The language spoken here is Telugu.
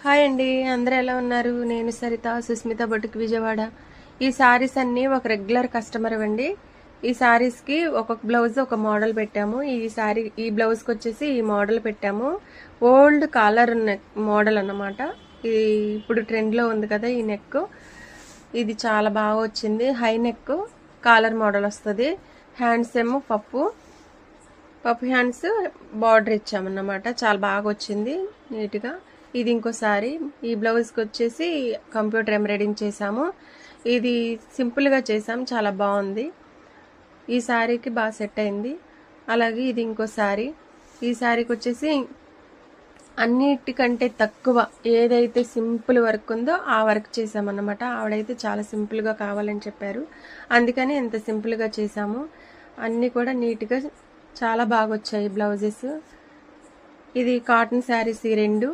హాయ్ అండి, అందరూ ఎలా ఉన్నారు? నేను సరిత, సుస్మిత బొటిక్ విజయవాడ. ఈ సారీస్ అన్నీ ఒక రెగ్యులర్ కస్టమర్ అండి. ఈ సారీస్కి ఒక్కొక్క బ్లౌజ్ ఒక మోడల్ పెట్టాము. ఈ బ్లౌజ్కి వచ్చేసి ఈ మోడల్ పెట్టాము. ఓల్డ్ కాలర్ నెక్ మోడల్ అన్నమాట. ఇది ఇప్పుడు ట్రెండ్లో ఉంది కదా ఈ నెక్. ఇది చాలా బాగా వచ్చింది. హై నెక్ కాలర్ మోడల్ వస్తుంది. హ్యాండ్స్ ఏమో పప్పు హ్యాండ్స్ బార్డర్ ఇచ్చామన్నమాట. చాలా బాగా వచ్చింది నీట్గా. ఇది ఇంకోసారి ఈ బ్లౌజ్కి వచ్చేసి కంప్యూటర్ ఎంబ్రాయిడింగ్ చేసాము. ఇది సింపుల్గా చేసాము, చాలా బాగుంది. ఈ శారీకి బాగా సెట్ అయింది. అలాగే ఇది ఇంకోసారి. ఈ శారీకి వచ్చేసి అన్నిటికంటే తక్కువ ఏదైతే సింపుల్ వర్క్ ఉందో ఆ వర్క్ చేసామన్నమాట. ఆవిడైతే చాలా సింపుల్గా కావాలని చెప్పారు, అందుకని ఇంత సింపుల్గా చేసాము. అన్నీ కూడా నీట్గా చాలా బాగా వచ్చాయి బ్లౌజెస్. ఇది కాటన్ శారీస్ ఈ రెండు.